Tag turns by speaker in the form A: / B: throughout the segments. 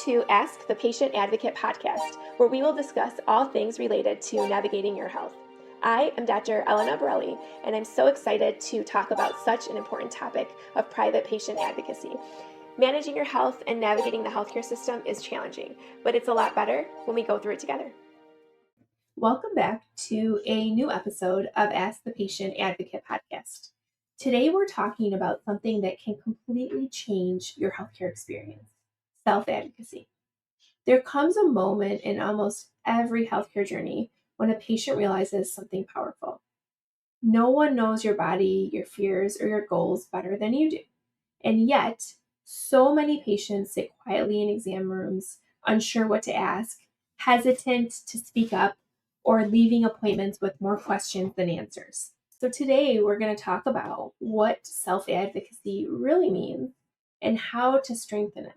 A: to Ask the Patient Advocate podcast, where we will discuss all things related to navigating your health. I am Dr. Elena Borrelli, and I'm so excited to talk about such an important topic of private patient advocacy. Managing your health and navigating the healthcare system is challenging, but it's a lot better when we go through it together. Welcome back to a new episode of Ask the Patient Advocate podcast. Today we're talking about something that can completely change your healthcare experience: self-advocacy. There comes a moment in almost every healthcare journey when a patient realizes something powerful. No one knows your body, your fears, or your goals better than you do. And yet, so many patients sit quietly in exam rooms, unsure what to ask, hesitant to speak up, or leaving appointments with more questions than answers. So today we're going to talk about what self-advocacy really means and how to strengthen it.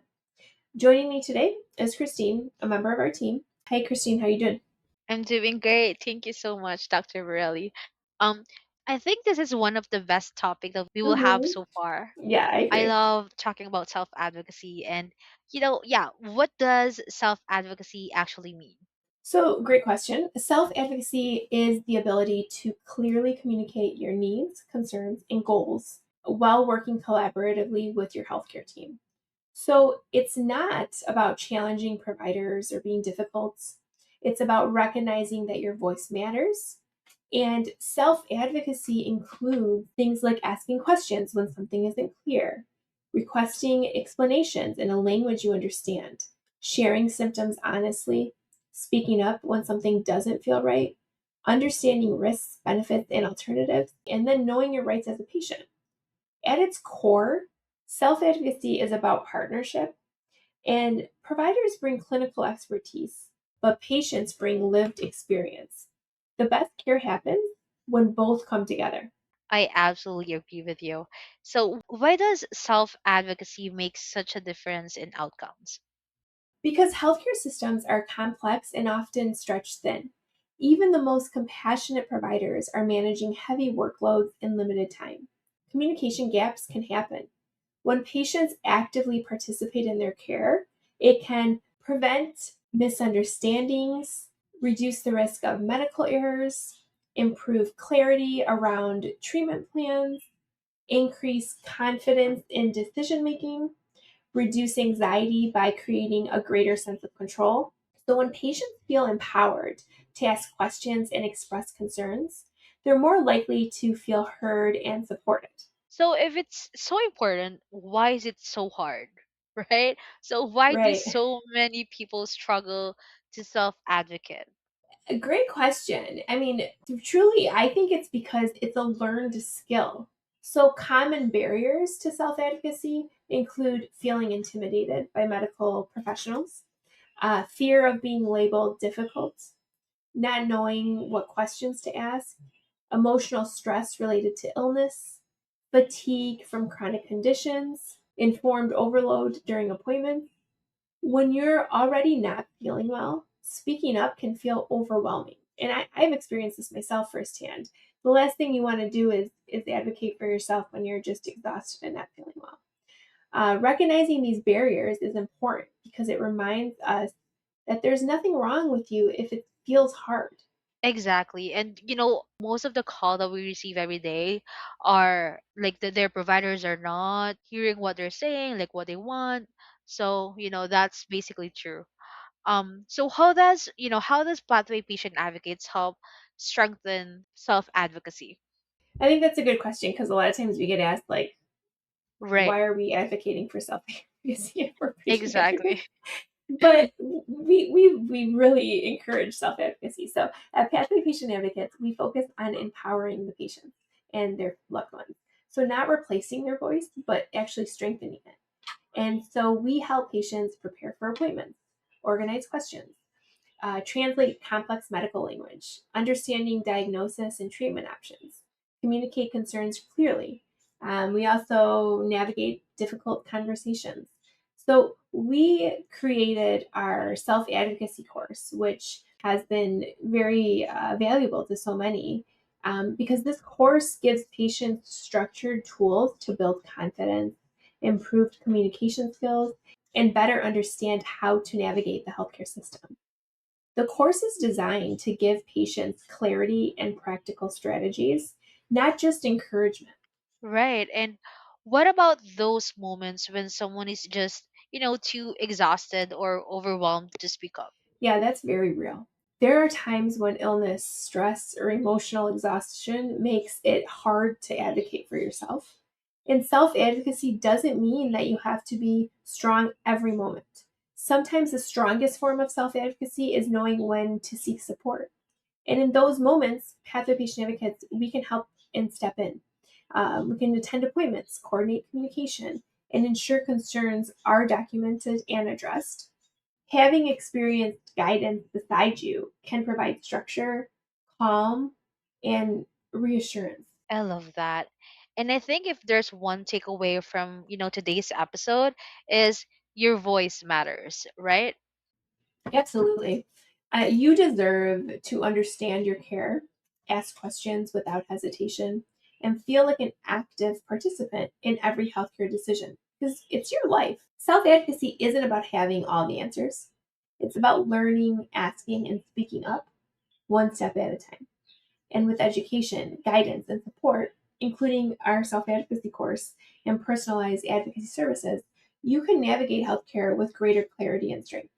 A: Joining me today is Christine, a member of our team. Hey, Christine, how you doing?
B: I'm doing great. Thank you so much, Dr. Borelli. Um, I think this is one of the best topics that we will have
A: Mm-hmm.
B: so far.
A: Yeah, I
B: I
A: agree.
B: love talking about self-advocacy and, what does self-advocacy actually mean?
A: So, great question. Self-advocacy is the ability to clearly communicate your needs, concerns, and goals while working collaboratively with your healthcare team. So, it's not about challenging providers or being difficult. It's about recognizing that your voice matters. And self advocacy includes things like asking questions when something isn't clear, requesting explanations in a language you understand, sharing symptoms honestly, speaking up when something doesn't feel right, understanding risks, benefits, and alternatives, and then knowing your rights as a patient. At its core, self advocacy is about partnership, and providers bring clinical expertise, but patients bring lived experience. The best care happens when both come together.
B: I absolutely agree with you. So, why does self-advocacy make such a difference in outcomes?
A: Because healthcare systems are complex and often stretched thin, even the most compassionate providers are managing heavy workloads in limited time. Communication gaps can happen. When patients actively participate in their care, it can prevent misunderstandings, reduce the risk of medical errors, improve clarity around treatment plans, increase confidence in decision making, reduce anxiety by creating a greater sense of control. So, when patients feel empowered to ask questions and express concerns, they're more likely to feel heard and supported.
B: So, if it's so important, why is it so hard? Right? So, why do
A: Right.
B: so many people struggle to self-advocate?
A: A great question. I mean, truly, I think it's because it's a learned skill. So, common barriers to self advocacy include feeling intimidated by medical professionals, fear of being labeled difficult, not knowing what questions to ask, emotional stress related to illness, fatigue from chronic conditions, informed overload during appointments. When you're already not feeling well, speaking up can feel overwhelming. And I've experienced this myself firsthand. The last thing you want to do is advocate for yourself when you're just exhausted and not feeling well. Recognizing these barriers is important because it reminds us that there's nothing wrong with you if it feels hard.
B: Exactly. And most of the call that we receive every day are like their providers are not hearing what they're saying, like what they want. So, that's basically true. So how does pathway patient advocates help strengthen self-advocacy?
A: I think that's a good question because a lot of times we get asked, like,
B: Right.
A: why are we advocating for self advocacy if we're patient
B: Exactly.
A: advocates? But we really encourage self advocacy. So at Pathway Patient Advocates, we focus on empowering the patients and their loved ones. So not replacing their voice, but actually strengthening it. And so we help patients prepare for appointments, organize questions, translate complex medical language, understanding diagnosis and treatment options, communicate concerns clearly. We also navigate difficult conversations. So we created our self advocacy course, which has been very valuable to so many. Because this course gives patients structured tools to build confidence, improved communication skills, and better understand how to navigate the healthcare system. The course is designed to give patients clarity and practical strategies, not just encouragement.
B: Right. And what about those moments when someone is just, too exhausted or overwhelmed to speak up?
A: Yeah, that's very real. There are times when illness, stress, or emotional exhaustion makes it hard to advocate for yourself. And self advocacy doesn't mean that you have to be strong every moment. Sometimes the strongest form of self advocacy is knowing when to seek support. And in those moments, pathway patient advocates, we can help and step in. We can attend appointments, coordinate communication, and ensure concerns are documented and addressed. Having experienced guidance beside you can provide structure, calm, and reassurance.
B: I love that. And I think if there's one takeaway from, today's episode is your voice matters, right?
A: Absolutely. You deserve to understand your care, ask questions without hesitation, and feel like an active participant in every healthcare decision because it's your life. Self advocacy isn't about having all the answers, it's about learning, asking, and speaking up one step at a time. And with education, guidance, and support, including our self advocacy course and personalized advocacy services, you can navigate healthcare with greater clarity and strength.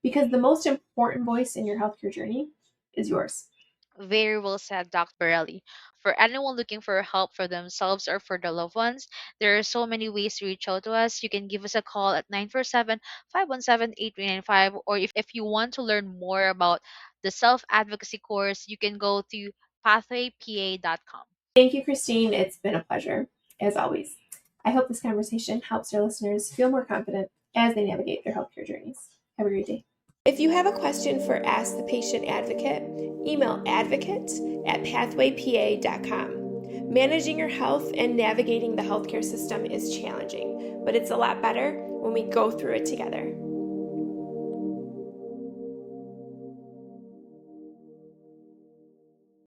A: Because the most important voice in your healthcare journey is yours.
B: Very well said, Dr. Borelli. For anyone looking for help for themselves or for their loved ones, there are so many ways to reach out to us. You can give us a call at 947-517-8395, or if you want to learn more about the self-advocacy course, you can go to pathwaypa.com.
A: Thank you, Christine. It's been a pleasure, as always. I hope this conversation helps our listeners feel more confident as they navigate their healthcare journeys. Have a great day. If you have a question for Ask the Patient Advocate, email advocate@pathwaypa.com. Managing your health and navigating the healthcare system is challenging, but it's a lot better when we go through it together.